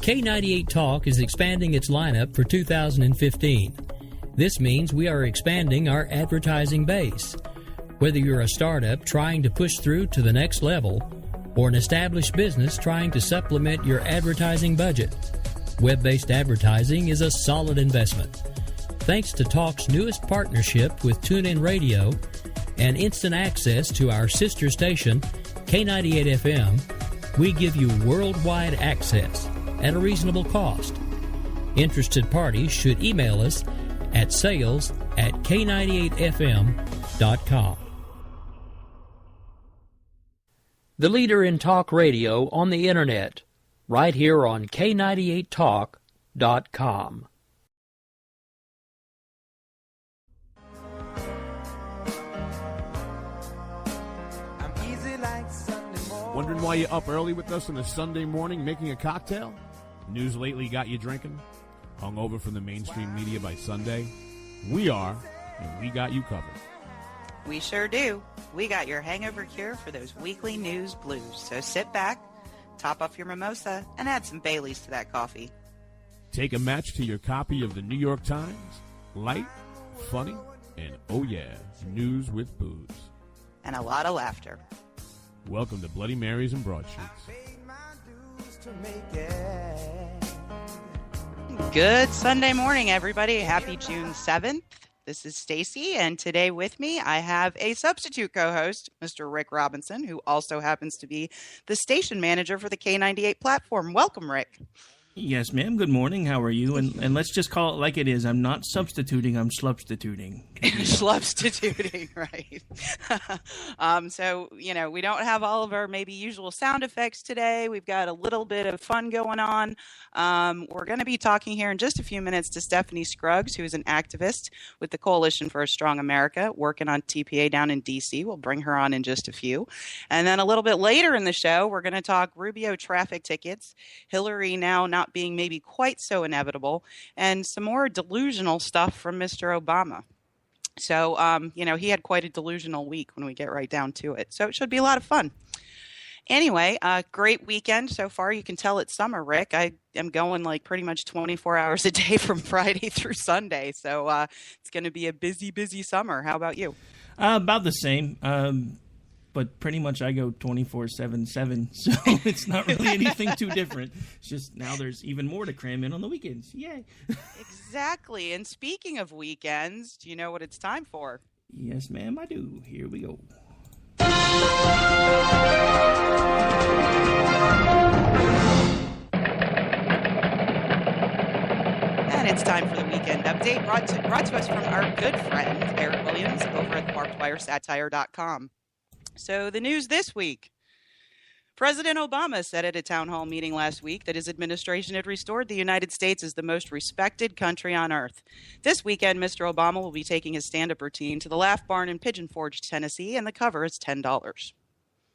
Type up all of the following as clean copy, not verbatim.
K98 Talk is expanding its lineup for 2015. This means we are expanding our advertising base. Whether you're a startup trying to push through to the next level or an established business trying to supplement your advertising budget, web-based advertising is a solid investment. Thanks to Talk's newest partnership with TuneIn Radio and instant access to our sister station, K98 FM, we give you worldwide access at a reasonable cost. Interested parties should email us at sales@k98fm.com. The leader in talk radio on the Internet, right here on K98talk.com. Wondering why you're up early with us on a Sunday morning making a cocktail? News lately got you drinking? Hungover from the mainstream media by Sunday? We are, and we got you covered. We sure do. We got your hangover cure for those weekly news blues. So sit back, top off your mimosa, and add some Baileys to that coffee. Take a match to your copy of the New York Times. Light, funny, and oh yeah, news with booze. And a lot of laughter. Welcome to Bloody Marys and Broadsheets. Good Sunday morning, everybody. Happy June 7th. This is Stacey, and today with me I have a substitute co-host, Mr. Rick Robinson, who also happens to be the station manager for the K98 platform. Welcome, Rick. Yes, ma'am. Good morning. How are you? And let's just call it like it is. I'm not substituting. I'm slubstituting. Slubstituting, right. So, we don't have all of our maybe usual sound effects today. We've got a little bit of fun going on. We're going to be talking here in just a few minutes to Stephani Scruggs, who is an activist with the Coalition for a Strong America, working on TPA down in D.C. We'll bring her on in just a few. And then a little bit later in the show, we're going to talk Rubio traffic tickets, Hillary now not being maybe quite so inevitable, and some more delusional stuff from Mr. Obama. So, he had quite a delusional week when we get right down to it. So it should be a lot of fun. Anyway, great weekend so far. You can tell it's summer, Rick. I am going like pretty much 24 hours a day from Friday through Sunday. So it's going to be a busy, busy summer. How about you? About the same. But pretty much I go 24/7, so it's not really anything too different. It's just now there's even more to cram in on the weekends. Yay! Exactly. And speaking of weekends, do you know what it's time for? Yes, ma'am, I do. Here we go. And it's time for the weekend update, brought to us from our good friend, Eric Williams, over at barbedwiresatire.com. So the news this week. President Obama said at a town hall meeting last week that his administration had restored the United States as the most respected country on earth. This weekend, Mr. Obama will be taking his stand-up routine to the Laugh Barn in Pigeon Forge, Tennessee, and the cover is $10.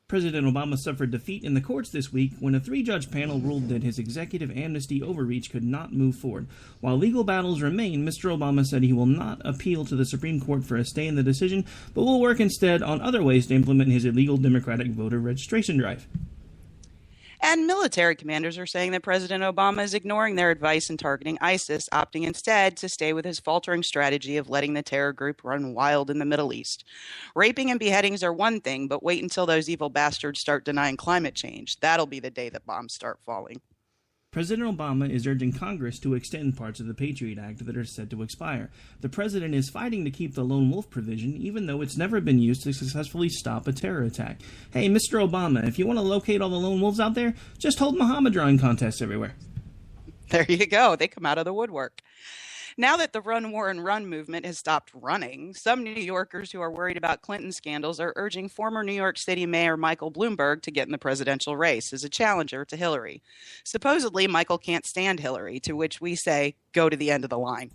President Obama suffered defeat in the courts this week when a 3-judge panel ruled that his executive amnesty overreach could not move forward. While legal battles remain, Mr. Obama said he will not appeal to the Supreme Court for a stay in the decision, but will work instead on other ways to implement his illegal Democratic voter registration drive. And military commanders are saying that President Obama is ignoring their advice in targeting ISIS, opting instead to stay with his faltering strategy of letting the terror group run wild in the Middle East. Raping and beheadings are one thing, but wait until those evil bastards start denying climate change. That'll be the day that bombs start falling. President Obama is urging Congress to extend parts of the Patriot Act that are set to expire. The president is fighting to keep the lone wolf provision, even though it's never been used to successfully stop a terror attack. Hey, Mr. Obama, if you want to locate all the lone wolves out there, just hold Muhammad drawing contests everywhere. There you go. They come out of the woodwork. Now that the Run, Warren, Run movement has stopped running, some New Yorkers who are worried about Clinton scandals are urging former New York City Mayor Michael Bloomberg to get in the presidential race as a challenger to Hillary. Supposedly, Michael can't stand Hillary, to which we say, go to the end of the line.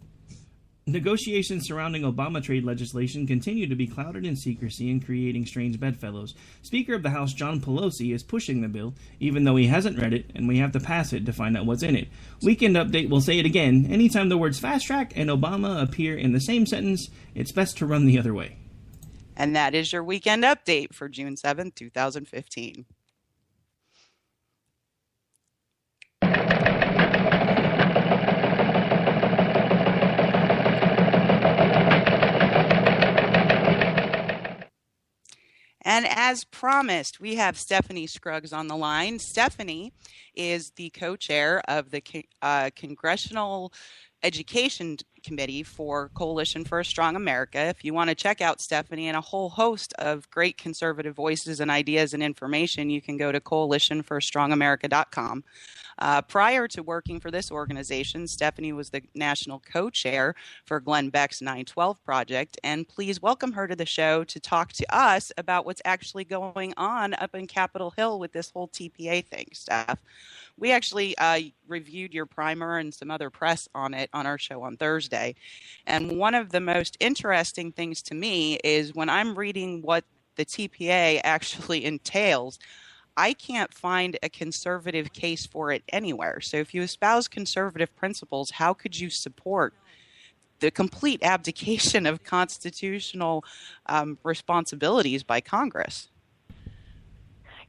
Negotiations surrounding Obama trade legislation continue to be clouded in secrecy and creating strange bedfellows. Speaker of the House John Pelosi is pushing the bill, even though he hasn't read it, and we have to pass it to find out what's in it. Weekend Update will say it again. Anytime the words fast track and Obama appear in the same sentence, it's best to run the other way. And that is your Weekend Update for June 7th, 2015. And as promised, we have Stephani Scruggs on the line. Stephani is the co-chair of the Congressional Education Committee for Coalition for a Strong America. If you want to check out Stephani and a whole host of great conservative voices and ideas and information, you can go to coalitionforastrongamerica.com. Prior to working for this organization, Stephani was the national co-chair for Glenn Beck's 912 Project. And please welcome her to the show to talk to us about what's actually going on up in Capitol Hill with this whole TPA thing, Steph. We actually reviewed your primer and some other press on it on our show on Thursday. And one of the most interesting things to me is when I'm reading what the TPA actually entails, I can't find a conservative case for it anywhere. So if you espouse conservative principles, how could you support the complete abdication of constitutional responsibilities by Congress?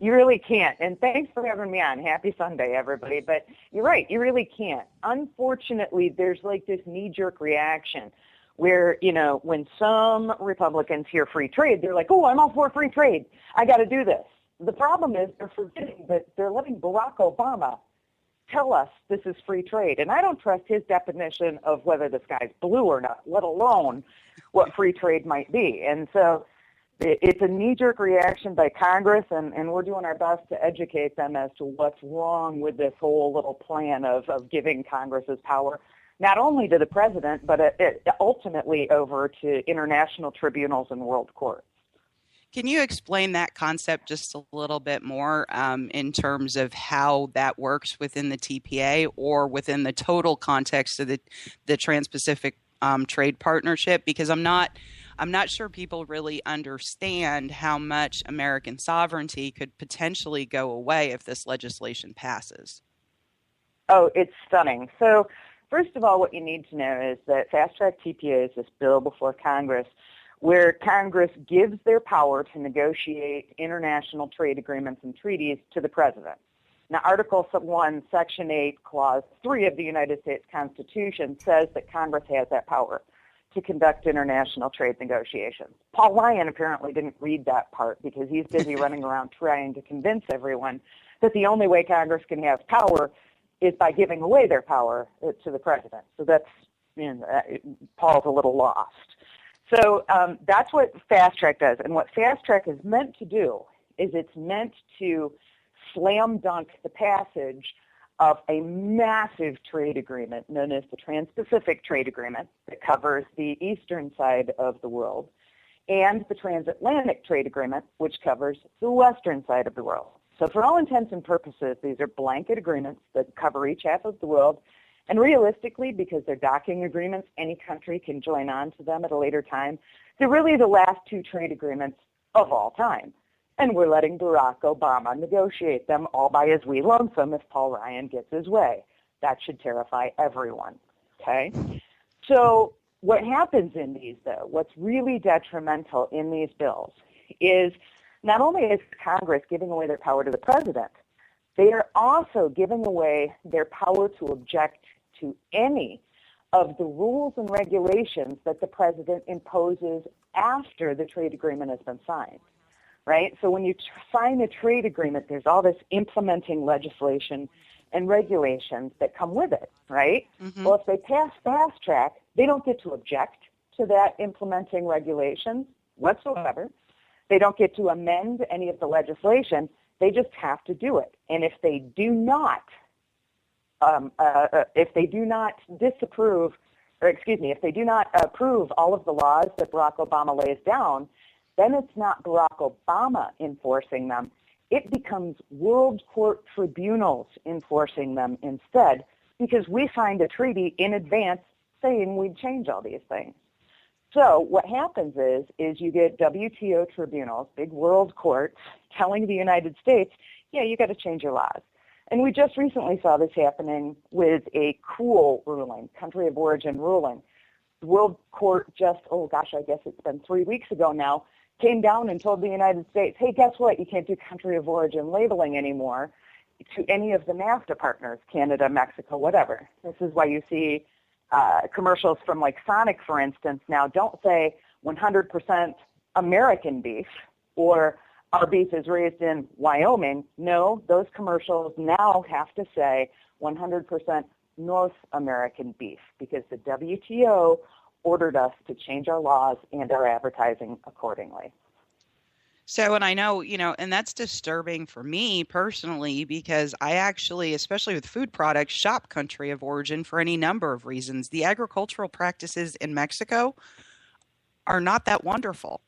You really can't. And thanks for having me on. Happy Sunday, everybody. But you're right, you really can't. Unfortunately, there's like this knee-jerk reaction where, you know, when some Republicans hear free trade, they're like, oh, I'm all for free trade. I got to do this. The problem is they're forgetting that they're letting Barack Obama tell us this is free trade. And I don't trust his definition of whether the sky's blue or not, let alone what free trade might be. And so it's a knee-jerk reaction by Congress, and we're doing our best to educate them as to what's wrong with this whole little plan of giving Congress's power, not only to the president, but ultimately over to international tribunals and world courts. Can you explain that concept just a little bit more in terms of how that works within the TPA or within the total context of the Trans-Pacific Trade Partnership? Because I'm not sure people really understand how much American sovereignty could potentially go away if this legislation passes. Oh, it's stunning. So first of all, what you need to know is that Fast Track TPA is this bill before Congress where Congress gives their power to negotiate international trade agreements and treaties to the president. Now, Article 1, Section 8, Clause 3 of the United States Constitution says that Congress has that power to conduct international trade negotiations. Paul Ryan apparently didn't read that part because he's busy running around trying to convince everyone that the only way Congress can have power is by giving away their power to the president. So that's, Paul's a little lost. So that's what Fast Track does. And what Fast Track is meant to do is it's meant to slam dunk the passage of a massive trade agreement known as the Trans-Pacific Trade Agreement that covers the eastern side of the world, and the Transatlantic Trade Agreement, which covers the western side of the world. So for all intents and purposes, these are blanket agreements that cover each half of the world. And realistically, because they're docking agreements, any country can join on to them at a later time. They're really the last two trade agreements of all time. And we're letting Barack Obama negotiate them all by his wee lonesome if Paul Ryan gets his way. That should terrify everyone, okay? So what happens in these, though, what's really detrimental in these bills is not only is Congress giving away their power to the president, they are also giving away their power to object to any of the rules and regulations that the president imposes after the trade agreement has been signed, right? So when you sign a trade agreement, there's all this implementing legislation and regulations that come with it, right? Mm-hmm. Well, if they pass Fast Track, they don't get to object to that implementing regulations whatsoever. They don't get to amend any of the legislation. They just have to do it. And if they do not, if they do not approve all of the laws that Barack Obama lays down, then it's not Barack Obama enforcing them. It becomes world court tribunals enforcing them instead, because we signed a treaty in advance saying we'd change all these things. So what happens is you get WTO tribunals, big world courts, telling the United States, yeah, you got to change your laws. And we just recently saw this happening with a cool ruling, country of origin ruling. The World Court just, I guess it's been 3 weeks ago now, came down and told the United States, hey, guess what? You can't do country of origin labeling anymore to any of the NAFTA partners, Canada, Mexico, whatever. This is why you see commercials from like Sonic, for instance, now don't say 100% American beef or our beef is raised in Wyoming. No, those commercials now have to say 100% North American beef because the WTO ordered us to change our laws and our advertising accordingly. So, and I know, and that's disturbing for me personally because I actually, especially with food products, shop country of origin for any number of reasons. The agricultural practices in Mexico are not that wonderful.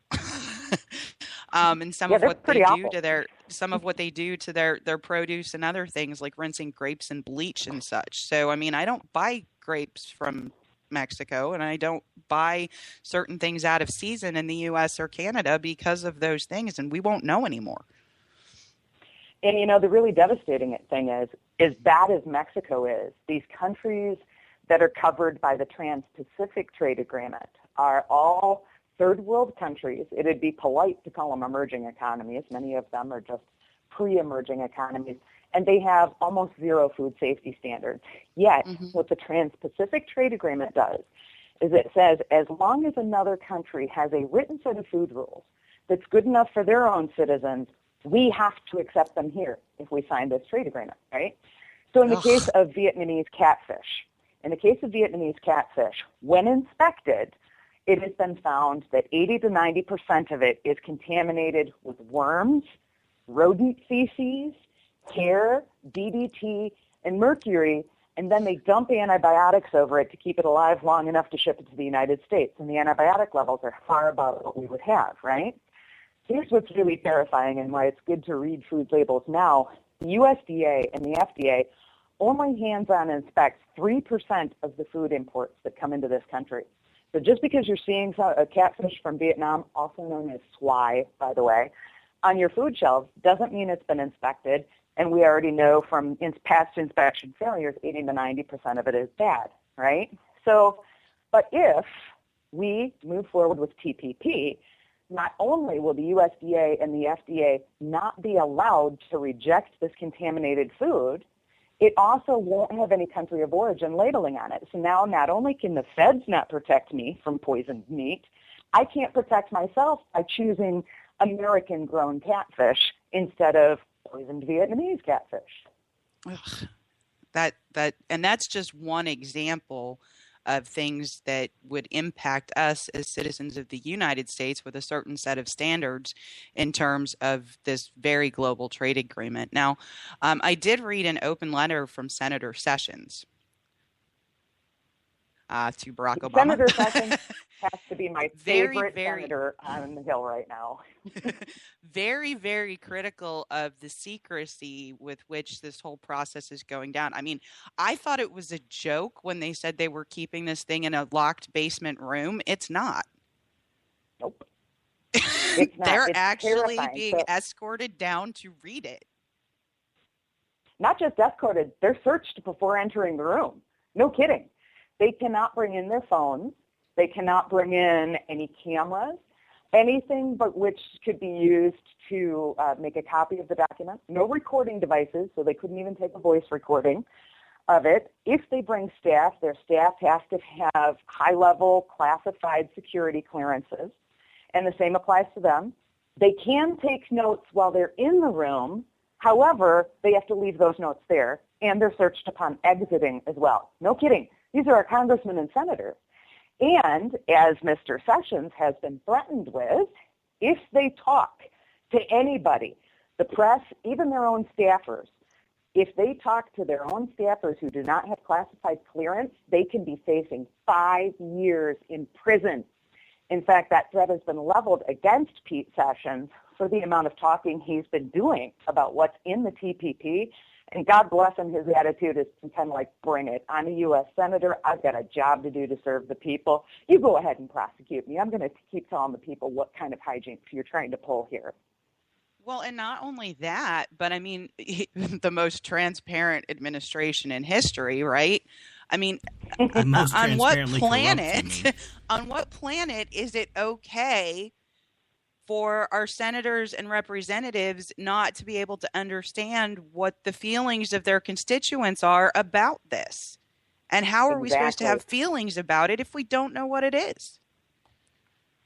And some of what they do to their produce and other things like rinsing grapes in bleach and such. So, I mean, I don't buy grapes from Mexico and I don't buy certain things out of season in the US or Canada because of those things, and we won't know anymore. And the really devastating thing is, as bad as Mexico is, these countries that are covered by the Trans-Pacific Trade Agreement are all third world countries. It'd be polite to call them emerging economies. Many of them are just pre-emerging economies. And they have almost zero food safety standards. Yet, what the Trans-Pacific Trade Agreement does is it says as long as another country has a written set of food rules that's good enough for their own citizens, we have to accept them here if we sign this trade agreement, right? So in the case of Vietnamese catfish, when inspected, it has been found that 80 to 90% of it is contaminated with worms, rodent feces, hair, DDT, and mercury, and then they dump antibiotics over it to keep it alive long enough to ship it to the United States. And the antibiotic levels are far above what we would have, right? Here's what's really terrifying and why it's good to read food labels now. The USDA and the FDA only hands-on inspects 3% of the food imports that come into this country. So just because you're seeing a catfish from Vietnam, also known as swai, by the way, on your food shelves doesn't mean it's been inspected. And we already know from past inspection failures, 80 to 90% of it is bad, right? So, but if we move forward with TPP, not only will the USDA and the FDA not be allowed to reject this contaminated food, it also won't have any country of origin labeling on it. So now not only can the feds not protect me from poisoned meat, I can't protect myself by choosing American-grown catfish instead of poisoned Vietnamese catfish. Ugh. And that's just one example of things that would impact us as citizens of the United States with a certain set of standards in terms of this very global trade agreement. Now, I did read an open letter from Senator Sessions to Barack Obama. Senator Sessions has to be my favorite senator on the Hill right now. Very, very critical of the secrecy with which this whole process is going down. I mean, I thought it was a joke when they said they were keeping this thing in a locked basement room. It's not. Nope. It's not. They're it's actually terrifying. being escorted down to read it. Not just escorted, they're searched before entering the room. No kidding. They cannot bring in their phones. They cannot bring in any cameras, anything but which could be used to make a copy of the document. No recording devices, so they couldn't even take a voice recording of it. If they bring staff, their staff has to have high-level classified security clearances, and the same applies to them. They can take notes while they're in the room. However, they have to leave those notes there, and they're searched upon exiting as well. No kidding. These are our congressmen and senators. And as Mr. Sessions has been threatened with, if they talk to anybody, the press, even their own staffers, if they talk to their own staffers who do not have classified clearance, they can be facing 5 years in prison. In fact, that threat has been leveled against Pete Sessions for the amount of talking he's been doing about what's in the TPP. And God bless him, his attitude is kind of like, bring it. I'm a U.S. Senator. I've got a job to do to serve the people. You go ahead and prosecute me. I'm going to keep telling the people what kind of hijinks you're trying to pull here. Well, and not only that, but I mean, the most transparent administration in history, right? I mean, on what planet is it okay for our senators and representatives not to be able to understand what the feelings of their constituents are about this? And how are we supposed to have feelings about it if we don't know what it is?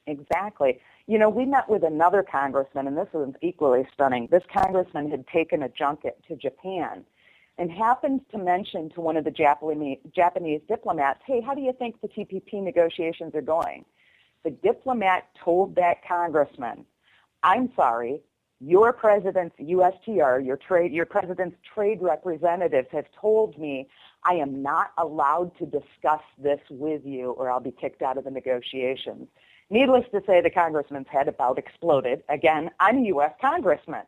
Exactly. You know, we met with another congressman, and this was equally stunning. This congressman had taken a junket to Japan and happened to mention to one of the Japanese diplomats, hey, how do you think the TPP negotiations are going? The diplomat told that congressman, I'm sorry, your president's USTR, your president's trade representatives have told me I am not allowed to discuss this with you or I'll be kicked out of the negotiations. Needless to say, the congressman's head about exploded. Again, I'm a U.S. congressman.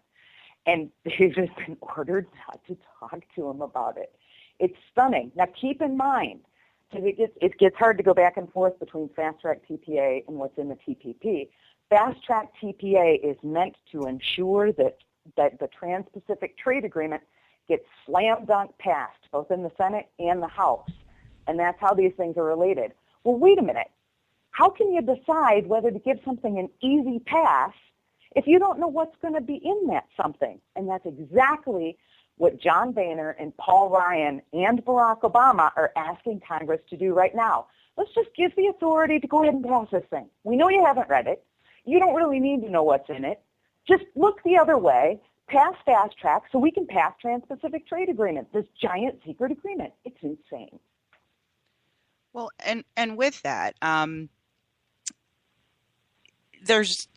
And they've just been ordered not to talk to him about it. It's stunning. Now, keep in mind, because it gets hard to go back and forth between fast-track TPA and what's in the TPP. Fast-track TPA is meant to ensure that the Trans-Pacific Trade Agreement gets slam-dunk passed, both in the Senate and the House. And that's how these things are related. Well, wait a minute. How can you decide whether to give something an easy pass if you don't know what's going to be in that something? And that's exactly what John Boehner and Paul Ryan and Barack Obama are asking Congress to do right now. Let's just give the authority to go ahead and pass this thing. We know you haven't read it. You don't really need to know what's in it. Just look the other way, pass fast track so we can pass Trans-Pacific Trade Agreement, this giant secret agreement. It's insane. Well, and with that, there's,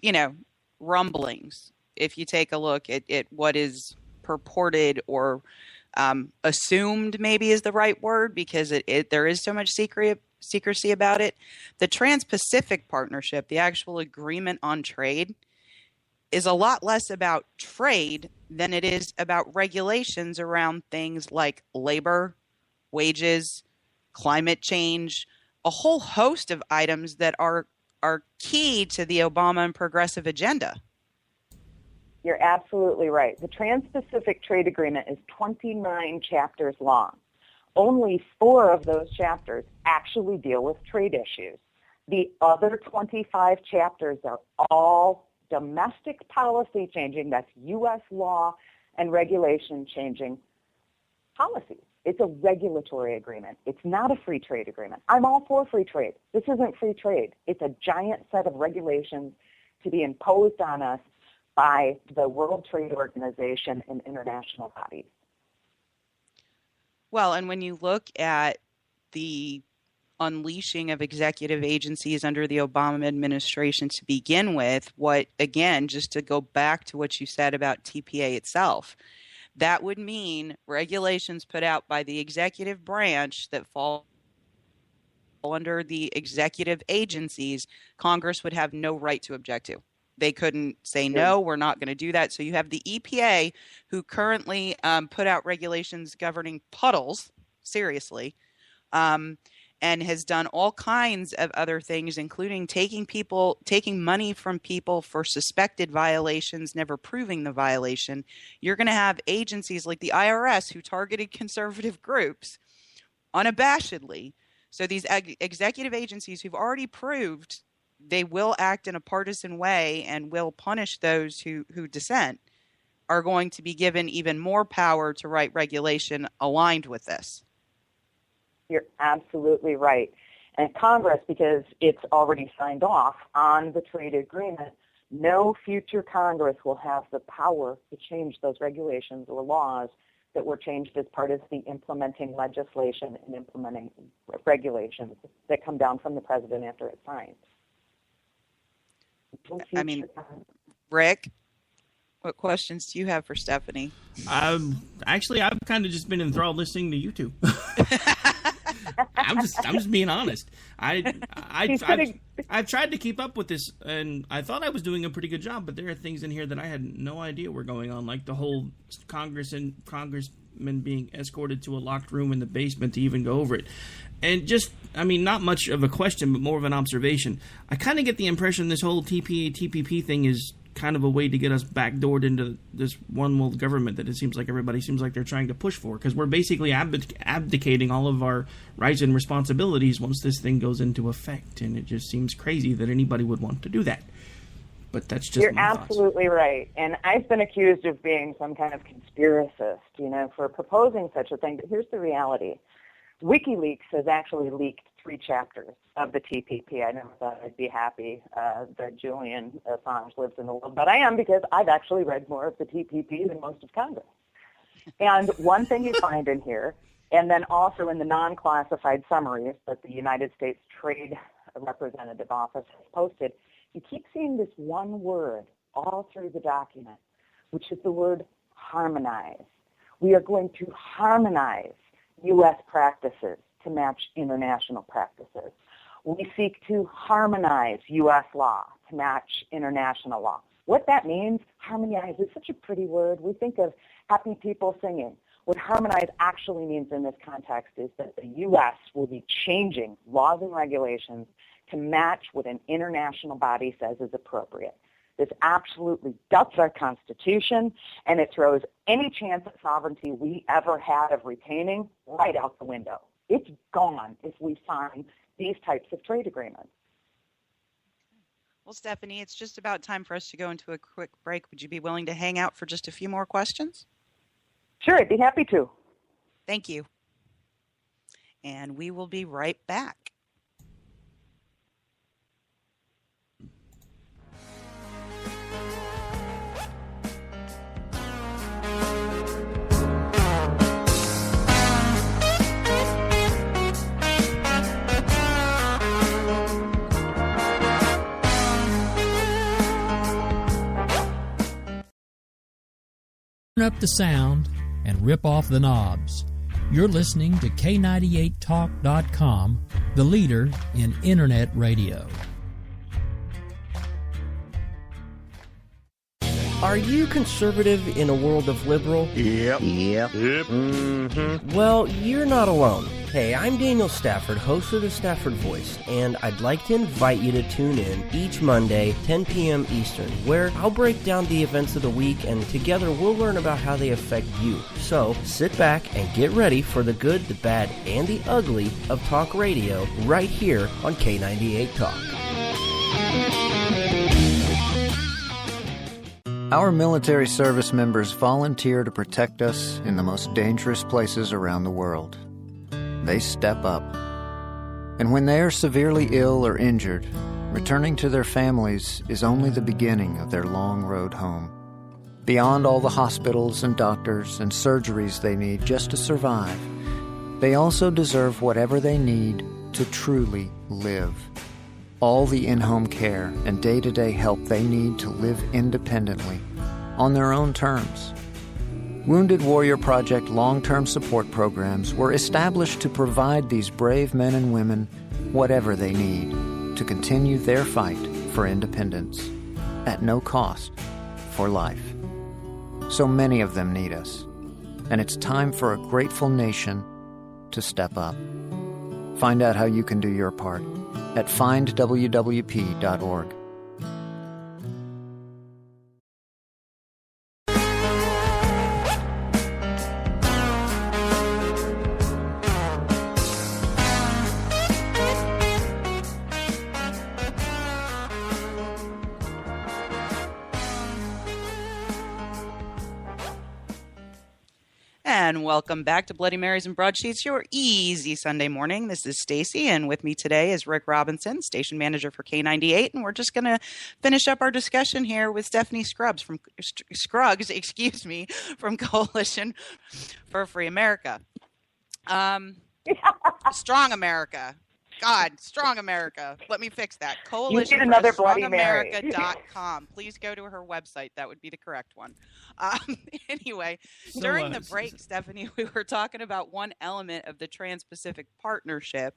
rumblings. If you take a look at what is purported or assumed, maybe is the right word, because there is so much secrecy about it. The Trans-Pacific Partnership, the actual agreement on trade, is a lot less about trade than it is about regulations around things like labor, wages, climate change, a whole host of items that are key to the Obama and progressive agenda. You're absolutely right. The Trans-Pacific Trade Agreement is 29 chapters long. Only 4 of those chapters actually deal with trade issues. The other 25 chapters are all domestic policy changing, that's U.S. law and regulation changing policies. It's a regulatory agreement. It's not a free trade agreement. I'm all for free trade. This isn't free trade. It's a giant set of regulations to be imposed on us by the World Trade Organization and international bodies. Well, and when you look at the unleashing of executive agencies under the Obama administration to begin with, again, just to go back to what you said about TPA itself, that would mean regulations put out by the executive branch that fall under the executive agencies, Congress would have no right to object to. They couldn't say, no, we're not going to do that. So you have the EPA, who currently put out regulations governing puddles, seriously, and has done all kinds of other things, including taking money from people for suspected violations, never proving the violation. You're going to have agencies like the IRS who targeted conservative groups unabashedly. So these executive agencies who've already proved they will act in a partisan way and will punish those who dissent are going to be given even more power to write regulation aligned with this. You're absolutely right. And Congress, because it's already signed off on the trade agreement, no future Congress will have the power to change those regulations or laws that were changed as part of the implementing legislation and implementing regulations that come down from the president after it's signed. I mean, Rick, what questions do you have for Stephani? Actually, I've kind of just been enthralled listening to you two. I'm just being honest. I've tried to keep up with this, and I thought I was doing a pretty good job. But there are things in here that I had no idea were going on, like the whole congressmen being escorted to a locked room in the basement to even go over it. And just, not much of a question, but more of an observation. I kind of get the impression this whole TPP thing is kind of a way to get us backdoored into this one world government that it seems like everybody seems like they're trying to push for, because we're basically abdicating all of our rights and responsibilities once this thing goes into effect, and it just seems crazy that anybody would want to do that. But that's just You're my absolutely thoughts. Right. And I've been accused of being some kind of conspiracist, for proposing such a thing. But here's the reality. WikiLeaks has actually leaked 3 chapters of the TPP. I never thought I'd be happy that Julian Assange lives in the world, but I am, because I've actually read more of the TPP than most of Congress. And one thing you find in here, and then also in the non-classified summaries that the United States Trade Representative Office has posted, you keep seeing this one word all through the document, which is the word harmonize. We are going to harmonize U.S. practices to match international practices. We seek to harmonize U.S. law to match international law. What that means, harmonize, is such a pretty word. We think of happy people singing. What harmonize actually means in this context is that the U.S. will be changing laws and regulations to match what an international body says is appropriate. This absolutely ducks our Constitution, and it throws any chance at sovereignty we ever had of retaining right out the window. It's gone if we sign these types of trade agreements. Well, Stephanie, it's just about time for us to go into a quick break. Would you be willing to hang out for just a few more questions? Sure, I'd be happy to. Thank you. And we will be right back. Turn up the sound and rip off the knobs. You're listening to K98Talk.com, the leader in Internet radio. Are you conservative in a world of liberal? Yep. Mm-hmm. Well, you're not alone. Hey, I'm Daniel Stafford, host of the Stafford Voice, and I'd like to invite you to tune in each Monday, 10 p.m. Eastern, where I'll break down the events of the week, and together we'll learn about how they affect you. So, sit back and get ready for the good, the bad, and the ugly of talk radio right here on K98 Talk. Our military service members volunteer to protect us in the most dangerous places around the world. They step up. And when they are severely ill or injured, returning to their families is only the beginning of their long road home. Beyond all the hospitals and doctors and surgeries they need just to survive, they also deserve whatever they need to truly live. All the in-home care and day-to-day help they need to live independently, on their own terms. Wounded Warrior Project long-term support programs were established to provide these brave men and women whatever they need to continue their fight for independence, at no cost, for life. So many of them need us, and it's time for a grateful nation to step up. Find out how you can do your part at findwwp.org. And welcome back to Bloody Marys and Broadsheets, your easy Sunday morning. This is Stacey, and with me today is Rick Robinson, station manager for K98, and we're just going to finish up our discussion here with Stephanie Scruggs from Coalition for Free America. Strong America. God, Strong America. Let me fix that. Coalition you need another Bloody Mary. StrongAmerica.com. Please go to her website. That would be the correct one. Anyway, during the break, Stephanie, we were talking about one element of the Trans-Pacific Partnership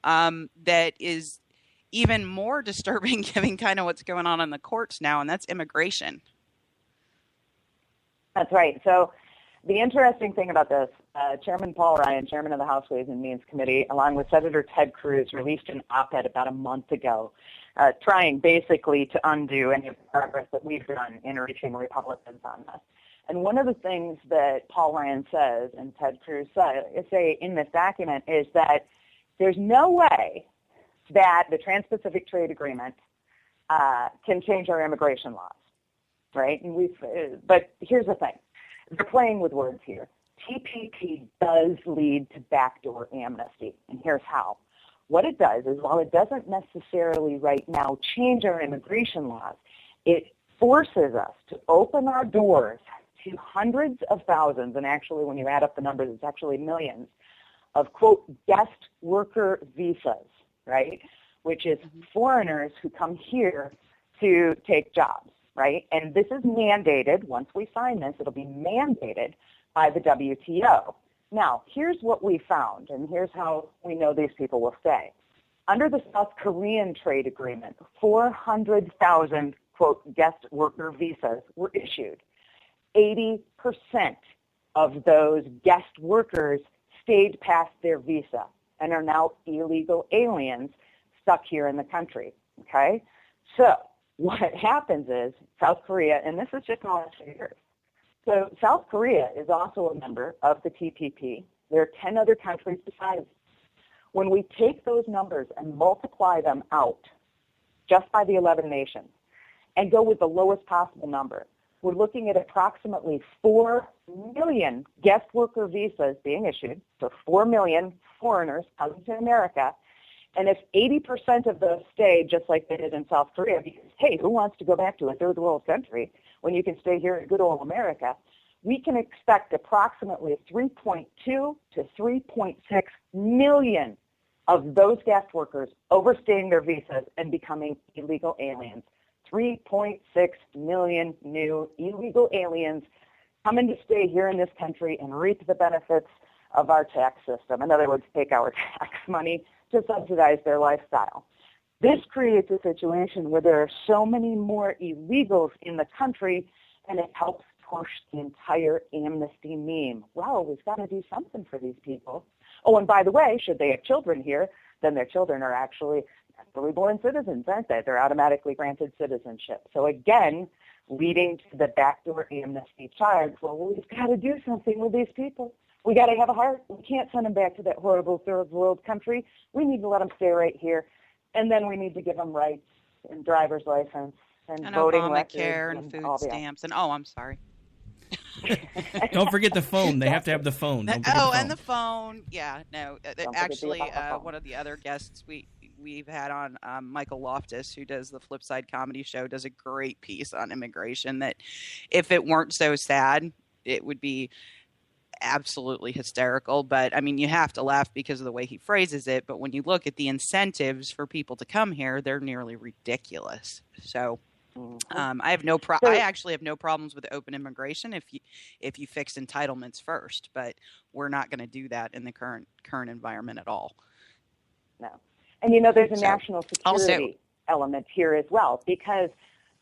that is even more disturbing given kind of what's going on in the courts now, and that's immigration. That's right. So the interesting thing about this, Chairman Paul Ryan, chairman of the House Ways and Means Committee, along with Senator Ted Cruz, released an op-ed about a month ago, trying basically to undo any of the progress that we've done in reaching Republicans on this. And one of the things that Paul Ryan says and Ted Cruz say in this document is that there's no way that the Trans-Pacific Trade Agreement can change our immigration laws, right? And but here's the thing. They're playing with words here. TPP does lead to backdoor amnesty, and here's how. what it does is, while it doesn't necessarily right now change our immigration laws, it forces us to open our doors to hundreds of thousands, and actually when you add up the numbers, it's actually millions, of, quote, guest worker visas, right, which is foreigners who come here to take jobs, right? And this is mandated. Once we sign this, it'll be mandated by the WTO. Now, here's what we found, and here's how we know these people will stay. Under the South Korean trade agreement, 400,000, quote, guest worker visas were issued. 80% of those guest workers stayed past their visa and are now illegal aliens stuck here in the country, okay? So what happens is South Korea, and this is just in the last few years, so South Korea is also a member of the TPP. There are 10 other countries besides. When we take those numbers and multiply them out just by the 11 nations and go with the lowest possible number, we're looking at approximately 4 million guest worker visas being issued, so 4 million foreigners coming to America. And if 80% of those stay just like they did in South Korea, because, hey, who wants to go back to a third world country when you can stay here in good old America, we can expect approximately 3.2 to 3.6 million of those guest workers overstaying their visas and becoming illegal aliens. 3.6 million new illegal aliens coming to stay here in this country and reap the benefits of our tax system. In other words, take our tax money to subsidize their lifestyle. This creates a situation where there are so many more illegals in the country, and it helps push the entire amnesty meme. Well, we've got to do something for these people. Oh, and by the way, should they have children here, then their children are actually naturally born citizens, aren't they? They're automatically granted citizenship. So again, leading to the backdoor amnesty charge. Well, we've got to do something with these people. We got to have a heart. We can't send them back to that horrible third world country. We need to let them stay right here. And then we need to give them rights and driver's license and voting Obamacare records and food stamps. And I'm sorry. Don't forget the phone. They have to have the phone. Don't forget the phone. And the phone. Yeah, no. Actually, one of the other guests we've had on, Michael Loftus, who does the Flipside Comedy Show, does a great piece on immigration that if it weren't so sad, it would be absolutely hysterical. But I mean, you have to laugh because of the way he phrases it. But when you look at the incentives for people to come here, they're nearly ridiculous. So I actually have no problems with open immigration if you fix entitlements first. But we're not going to do that in the current environment at all. No. And there's a national security element here as well, because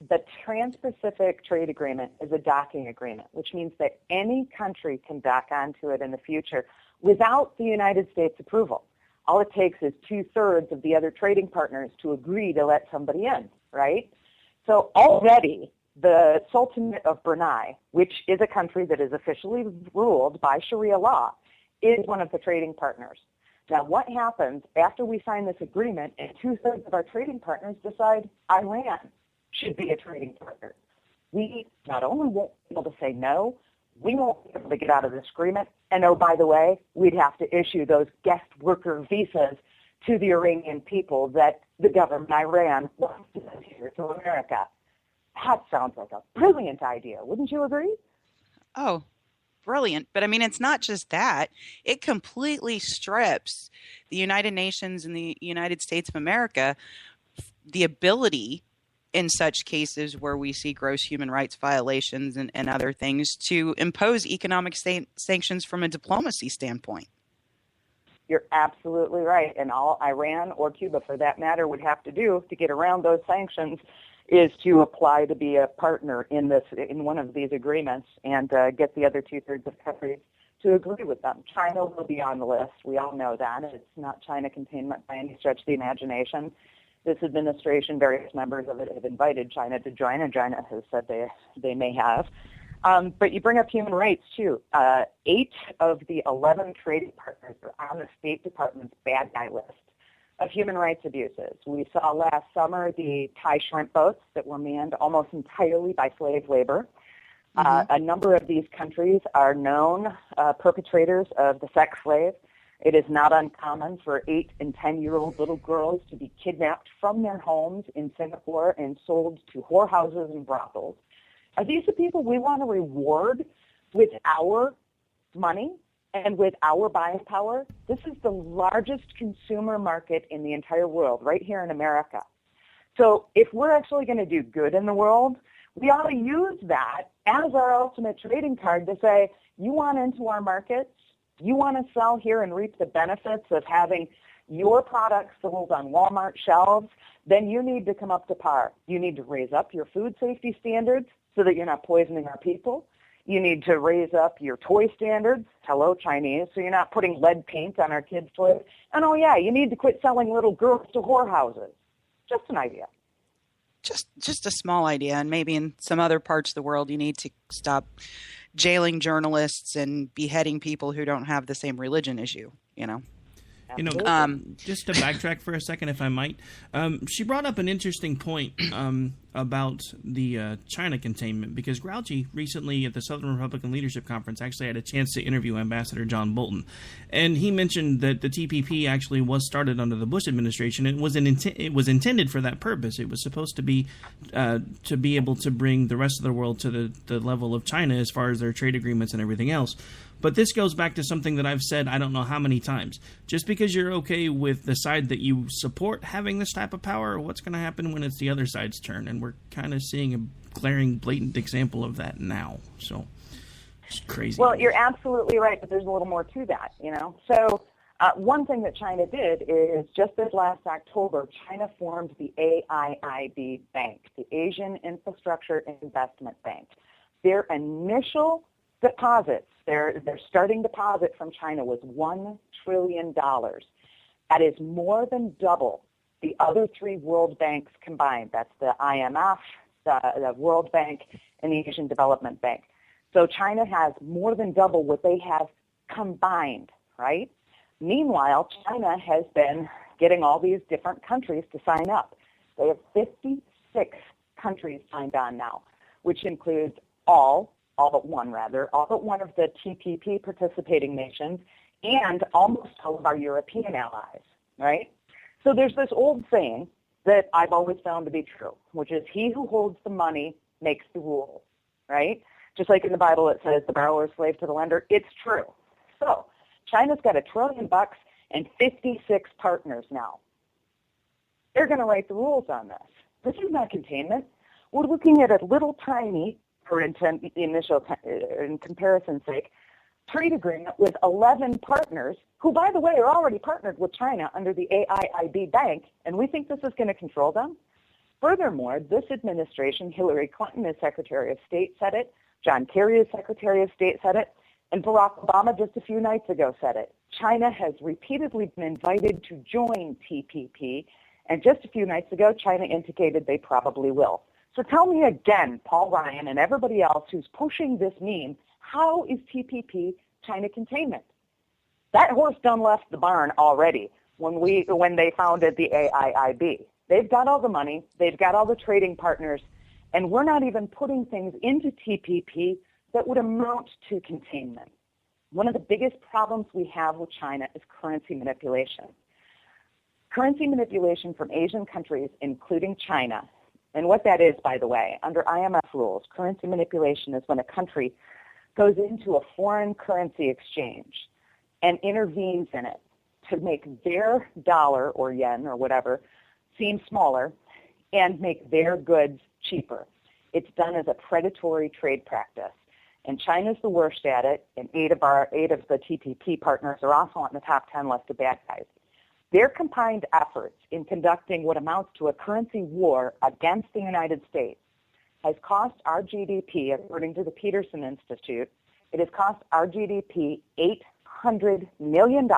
the Trans-Pacific Trade Agreement is a docking agreement, which means that any country can dock onto it in the future without the United States approval. All it takes is 2/3 of the other trading partners to agree to let somebody in, right? So already the Sultanate of Brunei, which is a country that is officially ruled by Sharia law, is one of the trading partners. Now, what happens after we sign this agreement and 2/3 of our trading partners decide Iran should be a trading partner? We not only won't be able to say no, we won't be able to get out of this agreement. And oh, by the way, we'd have to issue those guest worker visas to the Iranian people that the government of Iran wants to send here to America. That sounds like a brilliant idea. Wouldn't you agree? Oh, brilliant. But I mean, it's not just that. It completely strips the United Nations and the United States of America the ability in such cases where we see gross human rights violations and other things to impose economic sanctions from a diplomacy standpoint. You're absolutely right. And all Iran or Cuba, for that matter, would have to do to get around those sanctions is to apply to be a partner in one of these agreements and get the other 2/3 of countries to agree with them. China will be on the list. We all know that. It's not China containment by any stretch of the imagination. This administration, various members of it have invited China to join, and China has said they may have. But you bring up human rights, too. 8 of the 11 trading partners are on the State Department's bad guy list of human rights abuses. We saw last summer the Thai shrimp boats that were manned almost entirely by slave labor. A number of these countries are known perpetrators of the sex slave. It is not uncommon for 8 and 10-year-old little girls to be kidnapped from their homes in Singapore and sold to whorehouses and brothels. Are these the people we want to reward with our money and with our buying power? This is the largest consumer market in the entire world, right here in America. So if we're actually going to do good in the world, we ought to use that as our ultimate trading card to say, you want into our markets, you want to sell here and reap the benefits of having your products sold on Walmart shelves, then you need to come up to par. You need to raise up your food safety standards so that you're not poisoning our people. You need to raise up your toy standards, hello Chinese, so you're not putting lead paint on our kids' toys. And oh yeah, you need to quit selling little girls to whorehouses. Just an idea. Just a small idea, and maybe in some other parts of the world you need to stop jailing journalists and beheading people who don't have the same religion as you, you know. Just to backtrack for a second, if I might, she brought up an interesting point about the China containment, because Grouchy recently at the Southern Republican Leadership Conference actually had a chance to interview Ambassador John Bolton, and he mentioned that the TPP actually was started under the Bush administration. It was intended for that purpose. It was supposed to be able to bring the rest of the world to the level of China as far as their trade agreements and everything else. But this goes back to something that I've said I don't know how many times. Just because you're okay with the side that you support having this type of power, what's going to happen when it's the other side's turn? And we're kind of seeing a glaring, blatant example of that now. So it's crazy. Well, you're absolutely right, but there's a little more to that, you know. So one thing that China did is just this last October, China formed the AIIB Bank, the Asian Infrastructure Investment Bank. Their initial deposits, their starting deposit from China was $1 trillion. That is more than double the other three world banks combined. That's the IMF, the World Bank, and the Asian Development Bank. So China has more than double what they have combined, right? Meanwhile, China has been getting all these different countries to sign up. They have 56 countries signed on now, which includes all but one of the TPP participating nations and almost all of our European allies, right? So there's this old saying that I've always found to be true, which is he who holds the money makes the rules, right? Just like in the Bible it says the borrower is slave to the lender. It's true. So China's got $1 trillion and 56 partners now. They're going to write the rules on this. This is not containment. We're looking at a little tiny, in comparison's sake, trade agreement with 11 partners who, by the way, are already partnered with China under the AIIB Bank, and we think this is going to control them? Furthermore, this administration, Hillary Clinton as Secretary of State said it, John Kerry as Secretary of State said it, and Barack Obama just a few nights ago said it. China has repeatedly been invited to join TPP, and just a few nights ago, China indicated they probably will. So tell me again, Paul Ryan and everybody else who's pushing this meme, how is TPP China containment? That horse done left the barn already when they founded the AIIB. They've got all the money, they've got all the trading partners, and we're not even putting things into TPP that would amount to containment. One of the biggest problems we have with China is currency manipulation. Currency manipulation from Asian countries, including China. And what that is, by the way, under IMF rules, currency manipulation is when a country goes into a foreign currency exchange and intervenes in it to make their dollar or yen or whatever seem smaller and make their goods cheaper. It's done as a predatory trade practice. And China's the worst at it, and eight of the TPP partners are also on the top 10 list of bad guys. Their combined efforts in conducting what amounts to a currency war against the United States has cost our GDP, according to the Peterson Institute, it has cost our GDP $800 million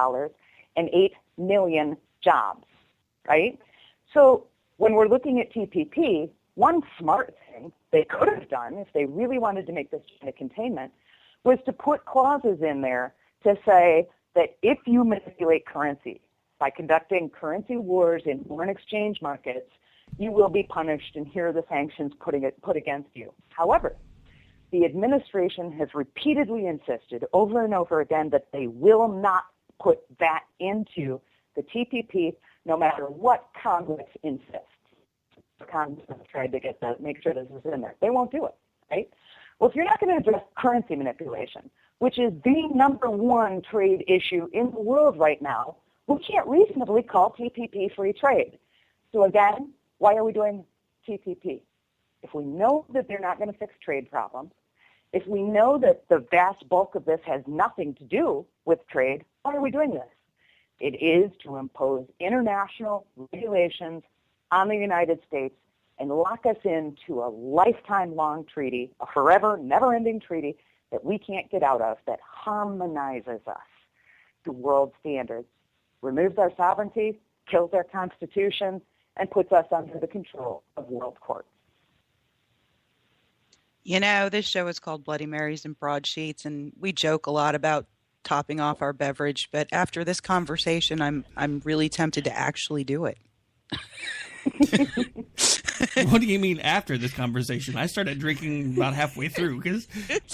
and 8 million jobs, right? So when we're looking at TPP, one smart thing they could have done if they really wanted to make this China containment was to put clauses in there to say that if you manipulate currency by conducting currency wars in foreign exchange markets, you will be punished, and here are the sanctions put against you. However, the administration has repeatedly insisted over and over again that they will not put that into the TPP, no matter what Congress insists. Congress has tried to make sure this is in there. They won't do it, right? Well, if you're not going to address currency manipulation, which is the number one trade issue in the world right now, we can't reasonably call TPP free trade. So again, why are we doing TPP? If we know that they're not going to fix trade problems, if we know that the vast bulk of this has nothing to do with trade, why are we doing this? It is to impose international regulations on the United States and lock us into a lifetime-long treaty, a forever, never-ending treaty that we can't get out of, that harmonizes us to world standards, removes our sovereignty, kills our Constitution, and puts us under the control of world courts. You know, this show is called Bloody Marys and Broadsheets, and we joke a lot about topping off our beverage, but after this conversation, I'm really tempted to actually do it. What do you mean after this conversation? I started drinking about halfway through because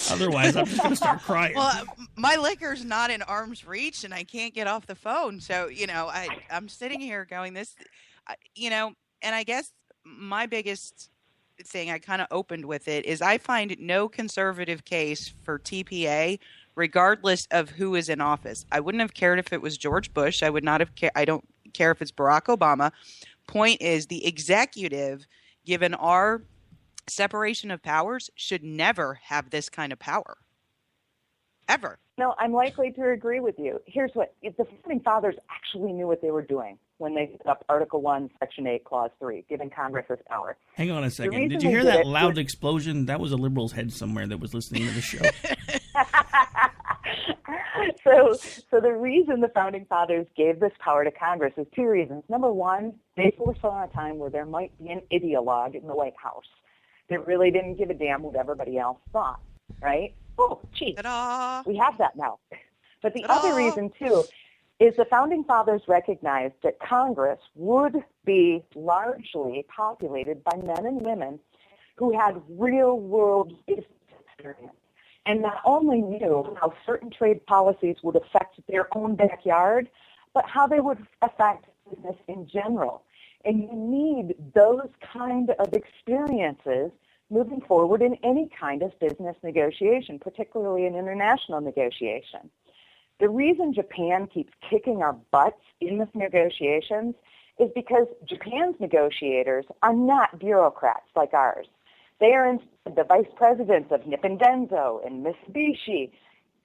otherwise I'm just going to start crying. Well, my liquor's not in arm's reach and I can't get off the phone. So, you know, I'm sitting here going this, you know, and I guess my biggest thing, I kind of opened with it, is I find no conservative case for TPA regardless of who is in office. I wouldn't have cared if it was George Bush. I would not have cared. I don't care if it's Barack Obama. Point is, the executive, given our separation of powers, should never have this kind of power. Ever. No, I'm likely to agree with you. Here's what, if the Founding Fathers actually knew what they were doing when they set up Article 1, Section 8, Clause 3, giving Congress this power. Hang on a second. Did you hear that loud explosion? That was a liberal's head somewhere that was listening to the show. So the reason the Founding Fathers gave this power to Congress is two reasons. Number one, they foresaw a time where there might be an ideologue in the White House that really didn't give a damn what everybody else thought, right? Oh, gee, Ta-da! We have that now. But the Ta-da! other reason, too, is the Founding Fathers recognized that Congress would be largely populated by men and women who had real-world business experience and not only knew how certain trade policies would affect their own backyard, but how they would affect business in general. And you need those kind of experiences moving forward in any kind of business negotiation, particularly in international negotiation. The reason Japan keeps kicking our butts in these negotiations is because Japan's negotiators are not bureaucrats like ours. They are instead the vice presidents of Nippon Denso and Mitsubishi,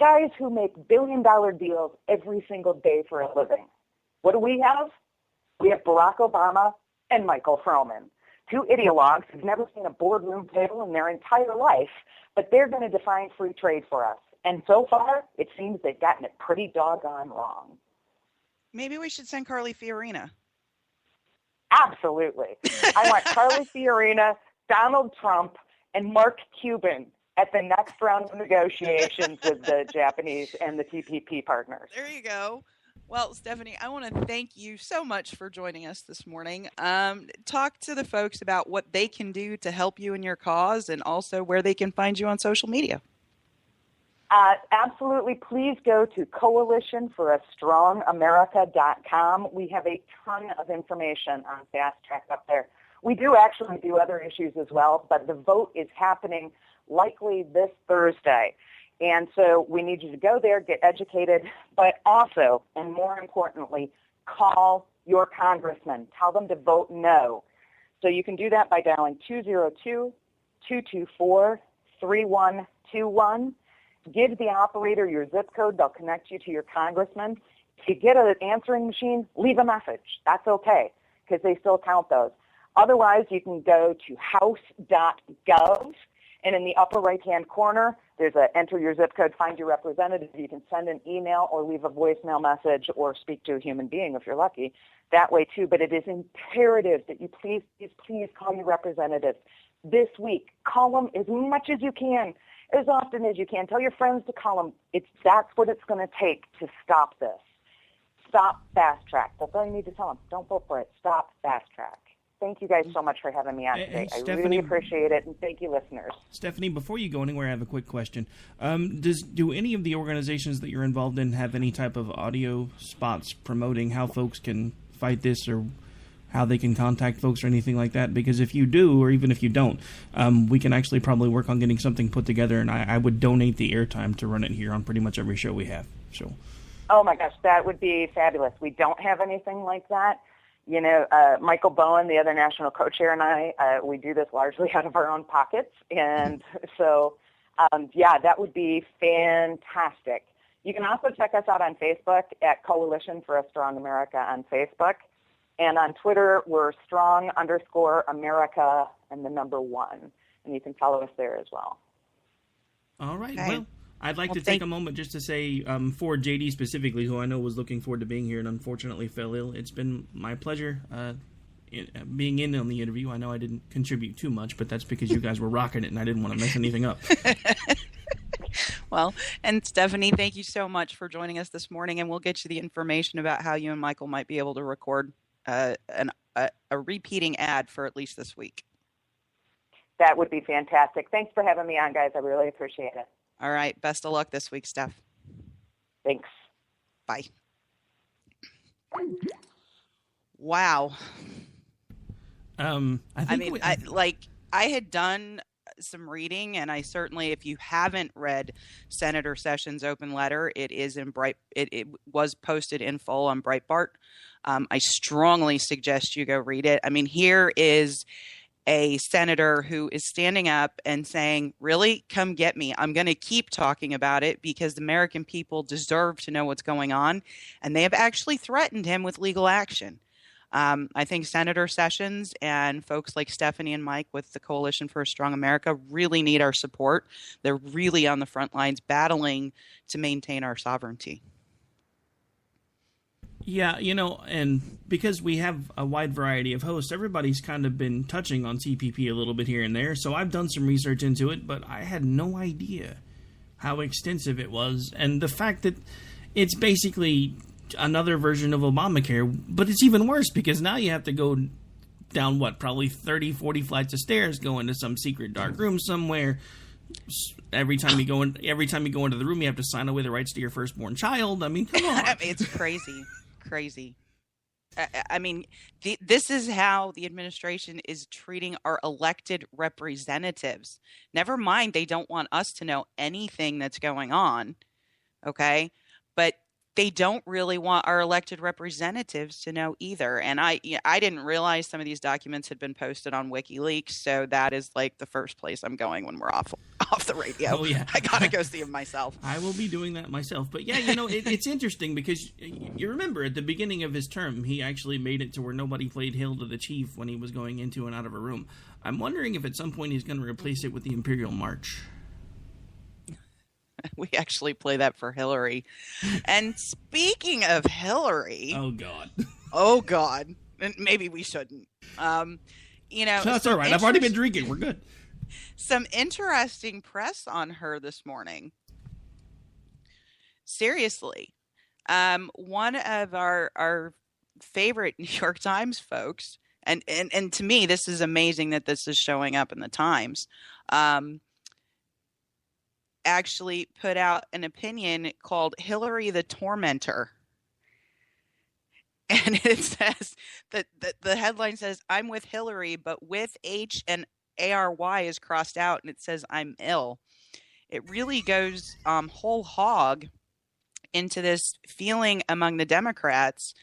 guys who make billion-dollar deals every single day for a living. What do we have? We have Barack Obama and Michael Froman, two ideologues who've never seen a boardroom table in their entire life, but they're going to define free trade for us. And so far, it seems they've gotten it pretty doggone wrong. Maybe we should send Carly Fiorina. Absolutely. I want Carly Fiorina, Donald Trump, and Mark Cuban at the next round of negotiations with the Japanese and the TPP partners. There you go. Well, Stephanie, I want to thank you so much for joining us this morning. Talk to the folks about what they can do to help you in your cause and also where they can find you on social media. Absolutely. Please go to coalitionforastrongamerica.com. We have a ton of information on Fast Track up there. We do actually do other issues as well, but the vote is happening likely this Thursday. And so we need you to go there, get educated, but also, and more importantly, call your congressman. Tell them to vote no. So you can do that by dialing 202-224-3121. Give the operator your zip code. They'll connect you to your congressman. If you get an answering machine, leave a message. That's okay, because they still count those. Otherwise, you can go to house.gov, and in the upper right-hand corner, there's a enter your zip code, find your representative. You can send an email or leave a voicemail message or speak to a human being if you're lucky that way too. But it is imperative that you please call your representatives this week. Call them as much as you can, as often as you can. Tell your friends to call them. That's what it's going to take to stop this. Stop Fast Track. That's all you need to tell them. Don't vote for it. Stop Fast Track. Thank you guys so much for having me on today. I really appreciate it, and thank you, listeners. Stephanie, before you go anywhere, I have a quick question. Do any of the organizations that you're involved in have any type of audio spots promoting how folks can fight this, or how they can contact folks, or anything like that? Because if you do, or even if you don't, we can actually probably work on getting something put together, and I would donate the airtime to run it here on pretty much every show we have. So. Oh my gosh, that would be fabulous. We don't have anything like that. You know, Michael Bowen, the other national co-chair, and I, we do this largely out of our own pockets. And so, yeah, that would be fantastic. You can also check us out on Facebook at Coalition for a Strong America on Facebook. And on Twitter, we're strong_America and the number 1. And you can follow us there as well. All right. Okay. Well, I'd like to take a moment just to say, for JD specifically, who I know was looking forward to being here and unfortunately fell ill, it's been my pleasure being in on the interview. I know I didn't contribute too much, but that's because you guys were rocking it and I didn't want to mess anything up. Well, and Stephanie, thank you so much for joining us this morning, and we'll get you the information about how you and Michael might be able to record a repeating ad for at least this week. That would be fantastic. Thanks for having me on, guys. I really appreciate it. All right. Best of luck this week, Steph. Thanks. Bye. Wow. I had done some reading, and I certainly, if you haven't read Senator Sessions' open letter, it is in it was posted in full on Breitbart. I strongly suggest you go read it. I mean, here is a senator who is standing up and saying, really, come get me. I'm going to keep talking about it because the American people deserve to know what's going on. And they have actually threatened him with legal action. I think Senator Sessions and folks like Stephanie and Mike with the Coalition for a Strong America really need our support. They're really on the front lines battling to maintain our sovereignty. Yeah, you know, and because we have a wide variety of hosts, everybody's kind of been touching on CPP a little bit here and there, so I've done some research into it, but I had no idea how extensive it was, and the fact that it's basically another version of Obamacare, but it's even worse because now you have to go down, probably 30, 40 flights of stairs, go into some secret dark room somewhere. Every time you go into the room, you have to sign away the rights to your firstborn child. I mean, come on. It's crazy. I mean, this is how the administration is treating our elected representatives. Never mind, they don't want us to know anything that's going on, okay? But they don't really want our elected representatives to know either. And I didn't realize some of these documents had been posted on WikiLeaks, so that is like the first place I'm going when we're off the radio. Oh, yeah. I gotta go see them myself. I will be doing that myself. But yeah, you know, it's interesting because you remember at the beginning of his term, he actually made it to where nobody played Hail to the Chief when he was going into and out of a room. I'm wondering if at some point he's going to replace it with the Imperial March. We actually play that for Hillary. And speaking of Hillary... Oh, God. And maybe we shouldn't. You know... That's all right. I've already been drinking. We're good. Some interesting press on her this morning. Seriously. One of our favorite New York Times folks, and to me, this is amazing that this is showing up in the Times, actually put out an opinion called Hillary the Tormentor. And it says that the headline says, I'm with Hillary, but with H and ARY is crossed out, and it says I'm ill. It really goes whole hog into this feeling among the Democrats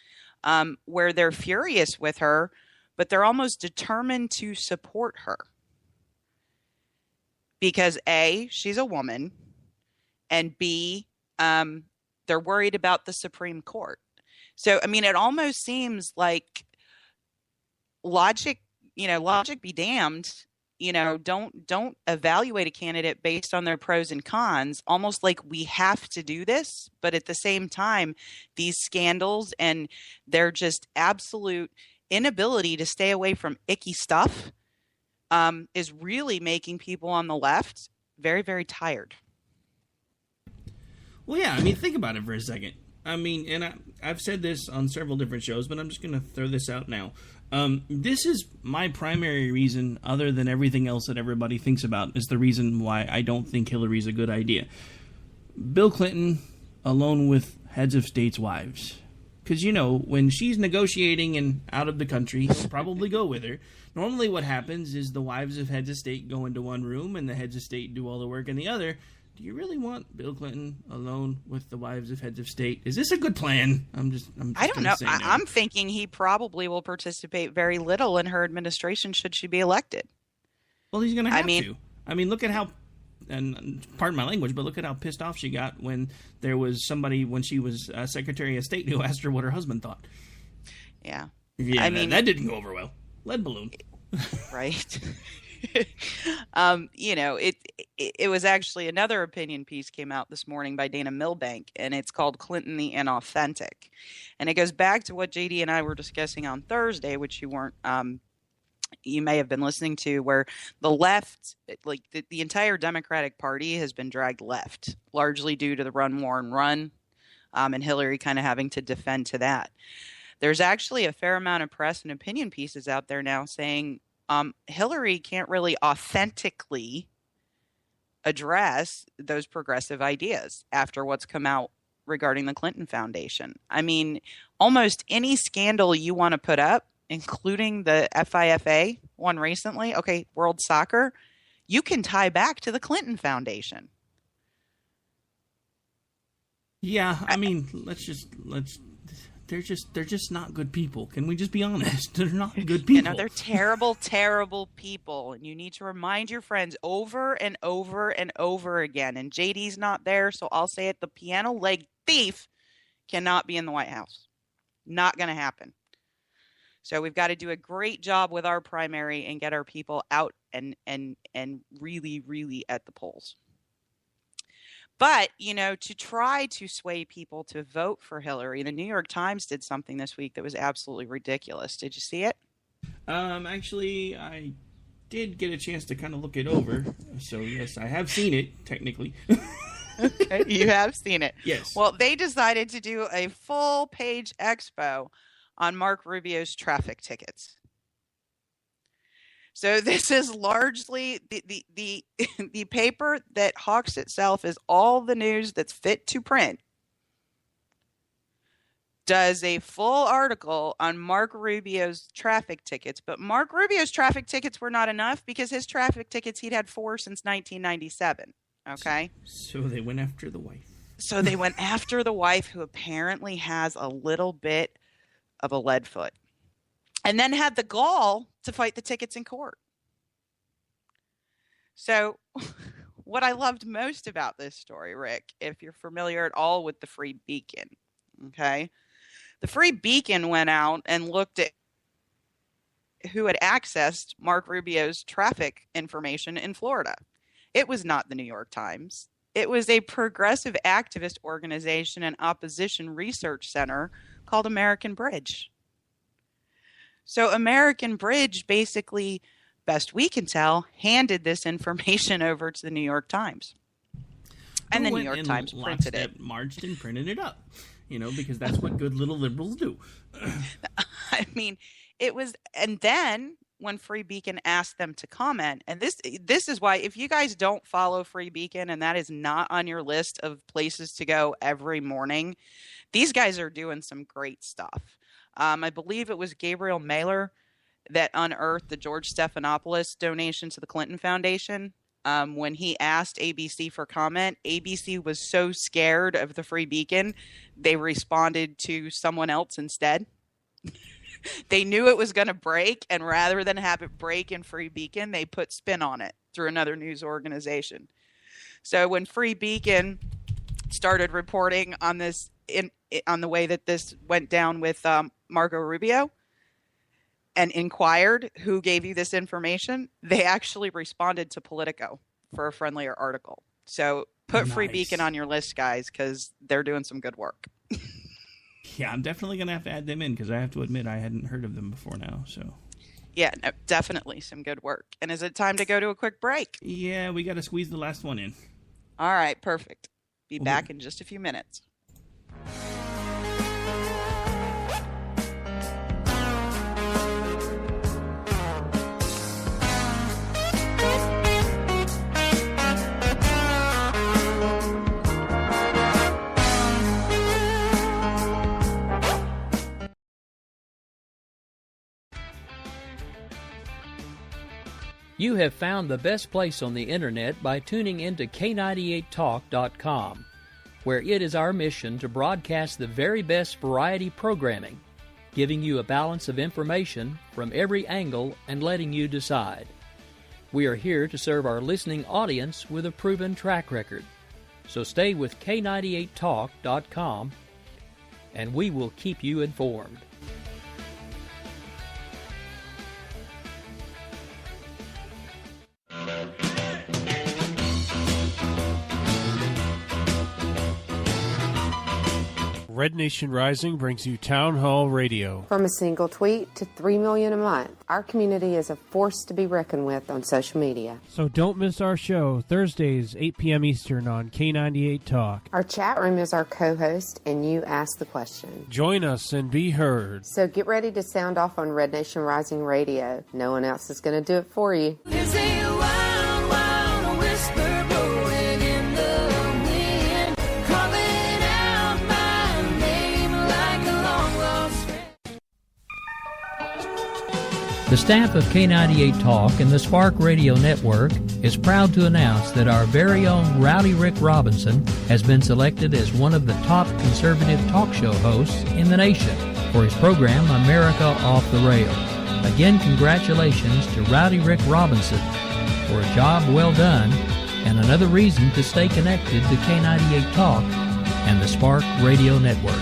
where they're furious with her, but they're almost determined to support her. Because A, she's a woman, and B, they're worried about the Supreme Court. So, I mean, it almost seems like logic be damned, don't evaluate a candidate based on their pros and cons, almost like we have to do this. But at the same time, these scandals and their just absolute inability to stay away from icky stuff is really making people on the left very, very tired. Well, yeah, I mean, think about it for a second. I mean, and I've said this on several different shows, but I'm just going to throw this out now. This is my primary reason, other than everything else that everybody thinks about, is the reason why I don't think Hillary's a good idea. Bill Clinton, alone with heads of states' wives. Because, you know, when she's negotiating and out of the country, he'll probably go with her. Normally what happens is the wives of heads of state go into one room and the heads of state do all the work in the other. Do you really want Bill Clinton alone with the wives of heads of state? Is this a good plan? I don't know. I'm thinking he probably will participate very little in her administration should she be elected. Well, he's going to have to. I mean, look at how, and pardon my language, but look at how pissed off she got when there was somebody, when she was Secretary of State, who asked her what her husband thought. Yeah. Yeah, I mean, that didn't go over well. Lead balloon. Right. You know, it was actually another opinion piece came out this morning by Dana Milbank, and it's called Clinton the Inauthentic. And it goes back to what JD and I were discussing on Thursday, which you weren't, you may have been listening to, where the left, like the entire Democratic Party has been dragged left, largely due to the run, Warren, run, and Hillary kind of having to defend to that. There's actually a fair amount of press and opinion pieces out there now saying Hillary can't really authentically address those progressive ideas after what's come out regarding the Clinton Foundation. I mean, almost any scandal you want to put up, including the FIFA one recently, okay, World Soccer, you can tie back to the Clinton Foundation. Yeah, I mean, they're just not good people. Can we just be honest? They're not good people. You know, they're terrible, terrible people. And you need to remind your friends over and over and over again. And JD's not there, so I'll say it. The piano leg thief cannot be in the White House. Not going to happen. So we've got to do a great job with our primary and get our people out and really, really at the polls. But, you know, to try to sway people to vote for Hillary, the New York Times did something this week that was absolutely ridiculous. Did you see it? Actually, I did get a chance to kind of look it over. So, yes, I have seen it, technically. Okay, you have seen it. Yes. Well, they decided to do a full-page expo on Mark Rubio's traffic tickets. So this is largely the paper that hawks itself as all the news that's fit to print does a full article on Mark Rubio's traffic tickets. But Mark Rubio's traffic tickets were not enough because his traffic tickets, he'd had 4 since 1997. Okay? So they went after the wife. So they went after the wife, who apparently has a little bit of a lead foot. And then had the gall to fight the tickets in court. So what I loved most about this story, Rick, if you're familiar at all with the Free Beacon, okay? The Free Beacon went out and looked at who had accessed Mark Rubio's traffic information in Florida. It was not the New York Times. It was a progressive activist organization and opposition research center called American Bridge. So American Bridge basically, best we can tell, handed this information over to the New York Times. And the New York Times printed it. Marched and printed it up, you know, because that's what good little liberals do. I mean, it was, and then when Free Beacon asked them to comment, and this is why, if you guys don't follow Free Beacon and that is not on your list of places to go every morning, these guys are doing some great stuff. I believe it was Gabriel Mailer that unearthed the George Stephanopoulos donation to the Clinton Foundation. When he asked ABC for comment, ABC was so scared of the Free Beacon, they responded to someone else instead. They knew it was going to break, and rather than have it break in Free Beacon, they put spin on it through another news organization. So when Free Beacon started reporting on this, on the way that this went down with Marco Rubio, and inquired who gave you this information, they actually responded to Politico for a friendlier article. So put Free Beacon on your list, guys, because they're doing some good work. Yeah, I'm definitely going to have to add them in, because I have to admit I hadn't heard of them before now. So yeah, no, definitely some good work. And is it time to go to a quick break? Yeah, we got to squeeze the last one in. All right, perfect. Be back in just a few minutes. You have found the best place on the internet by tuning into K98talk.com, where it is our mission to broadcast the very best variety programming, giving you a balance of information from every angle and letting you decide. We are here to serve our listening audience with a proven track record. So stay with K98talk.com and we will keep you informed. Red Nation Rising brings you Town Hall Radio. From a single tweet to 3 million a month, our community is a force to be reckoned with on social media. So don't miss our show, Thursdays, 8 p.m. Eastern on K98 Talk. Our chat room is our co-host, and you ask the question. Join us and be heard. So get ready to sound off on Red Nation Rising Radio. No one else is going to do it for you. There's a wild, wild whisper blowing in the wind, calling out my name like a long lost friend. The staff of K98 Talk and the Spark Radio Network is proud to announce that our very own Rowdy Rick Robinson has been selected as one of the top conservative talk show hosts in the nation for his program America Off the Rail. Again, congratulations to Rowdy Rick Robinson for a job well done and another reason to stay connected to K98 Talk and the Spark Radio Network.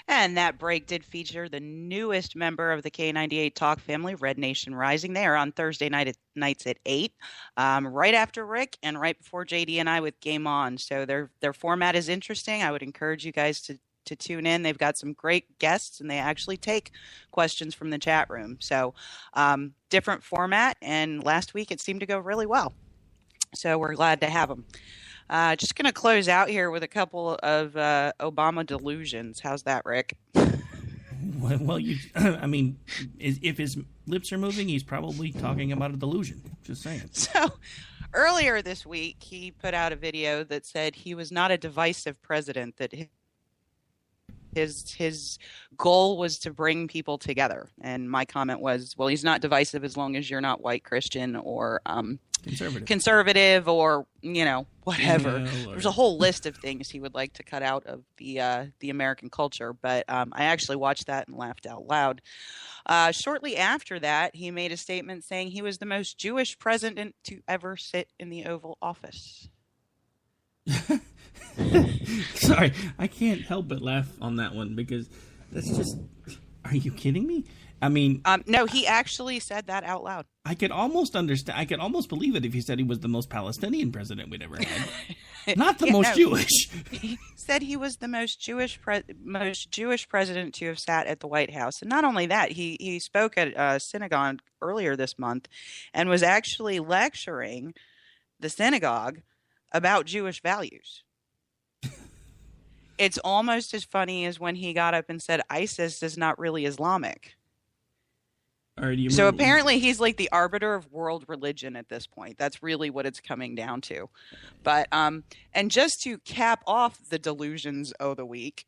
And that break did feature the newest member of the K98 Talk family, Red Nation Rising. They are on Thursday nights at 8, right after Rick and right before JD and I with Game On. So their format is interesting. I would encourage you guys to tune in. They've got some great guests, and they actually take questions from the chat room. So different format, and last week it seemed to go really well. So we're glad to have them. Just going to close out here with a couple of Obama delusions. How's that, Rick? Well, I mean, if his lips are moving, he's probably talking about a delusion. Just saying. So earlier this week, he put out a video that said he was not a divisive president, that his goal was to bring people together. And my comment was, well, he's not divisive as long as you're not white Christian or conservative or, whatever. There's a whole list of things he would like to cut out of the American culture. But I actually watched that and laughed out loud. Shortly after that, he made a statement saying he was the most Jewish president to ever sit in the Oval Office. Sorry, I can't help but laugh on that one because that's just... Are you kidding me? I mean... no, he actually said that out loud. I could almost understand. I could almost believe it if he said he was the most Palestinian president we'd ever had. Not the most Jewish. He said he was the most Jewish president to have sat at the White House. And not only that, he spoke at a synagogue earlier this month and was actually lecturing the synagogue about Jewish values. It's almost as funny as when he got up and said ISIS is not really Islamic. So apparently he's like the arbiter of world religion at this point. That's really what it's coming down to. But and just to cap off the delusions of the week,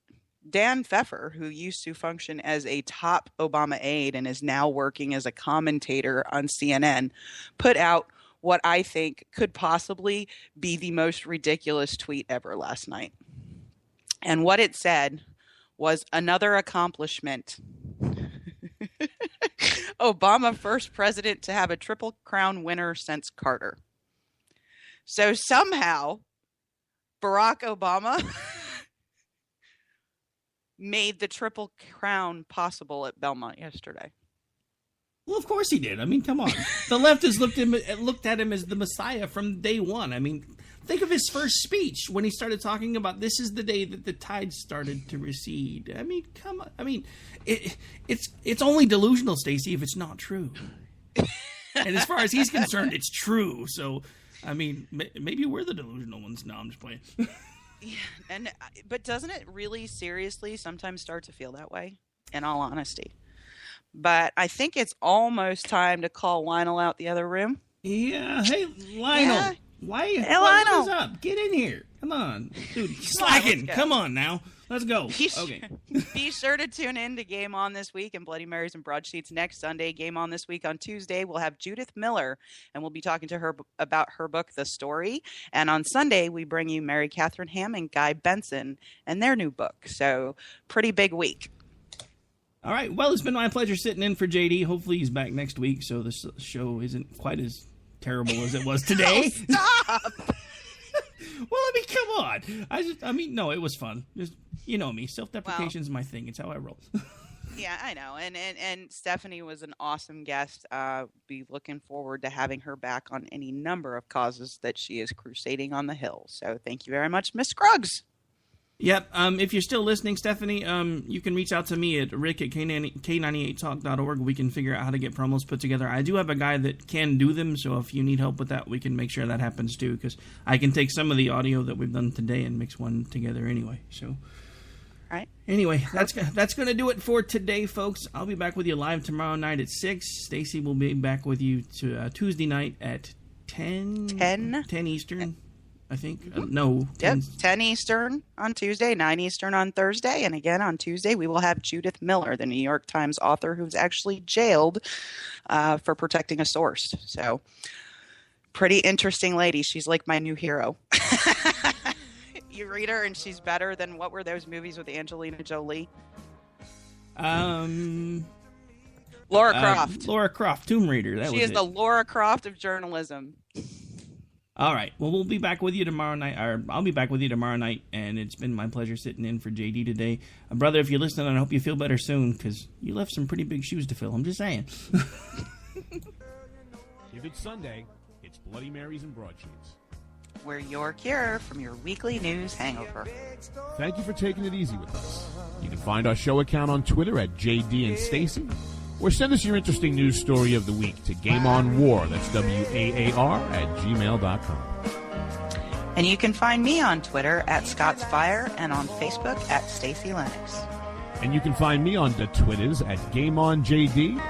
Dan Pfeffer, who used to function as a top Obama aide and is now working as a commentator on CNN, put out what I think could possibly be the most ridiculous tweet ever last night. And what it said was, another accomplishment. Obama, first president to have a Triple Crown winner since Carter. So somehow Barack Obama made the Triple Crown possible at Belmont yesterday. Well, of course he did. I mean, come on. The left has looked at him as the Messiah from day one. I mean, think of his first speech when he started talking about this is the day that the tide started to recede. I mean, come on. I mean, it's only delusional, Stacey, if it's not true. And as far as he's concerned, it's true. So, I mean, maybe we're the delusional ones. No, I'm just playing. Yeah, but doesn't it really seriously sometimes start to feel that way, in all honesty? But I think it's almost time to call Lionel out the other room. Yeah. Hey, Lionel. Yeah. Hey, Lionel. What's up? Get in here. Come on. Dude, he's slacking. Come on now. Let's go. Okay. Be sure to tune in to Game On This Week and Bloody Marys and Broadsheets next Sunday. Game On This Week on Tuesday, we'll have Judith Miller, and we'll be talking to her about her book, The Story. And on Sunday, we bring you Mary Catherine Ham and Guy Benson and their new book. So, pretty big week. All right. Well, it's been my pleasure sitting in for JD. Hopefully he's back next week, so this show isn't quite as terrible as it was today. Stop! Well, I mean, come on. No, it was fun. Just, you know me. Self-deprecation's my thing. It's how I roll. Yeah, I know. And Stephani was an awesome guest. Be looking forward to having her back on any number of causes that she is crusading on the Hill. So thank you very much, Miss Scruggs. Yep. If you're still listening, Stephani, you can reach out to me at rick@k98talk.org. We can figure out how to get promos put together. I do have a guy that can do them, so if you need help with that, we can make sure that happens too, because I can take some of the audio that we've done today and mix one together anyway. So, right. Anyway, that's going to do it for today, folks. I'll be back with you live tomorrow night at 6. Stacey will be back with you to Tuesday night at 10 Eastern. I think. No. 10 Eastern on Tuesday, 9 Eastern on Thursday. And again, on Tuesday, we will have Judith Miller, the New York Times author who's actually jailed for protecting a source. So, pretty interesting lady. She's like my new hero. You read her and she's better than, what were those movies with Angelina Jolie? Laura Croft. Laura Croft, Tomb Raider. She is the Laura Croft of journalism. All right. Well, we'll be back with you tomorrow night, or I'll be back with you tomorrow night, and it's been my pleasure sitting in for JD today. Brother, if you're listening, I hope you feel better soon, because you left some pretty big shoes to fill. I'm just saying. If it's Sunday, it's Bloody Marys and Broadsheets. We're your cure from your weekly news hangover. Thank you for taking it easy with us. You can find our show account on Twitter at JD and Stacey, or send us your interesting news story of the week to Game On War, that's WAAR, @gmail.com. And you can find me on Twitter at Scott's Fire and on Facebook at Stacey Lennox. And you can find me on the Twitters at GameOnJD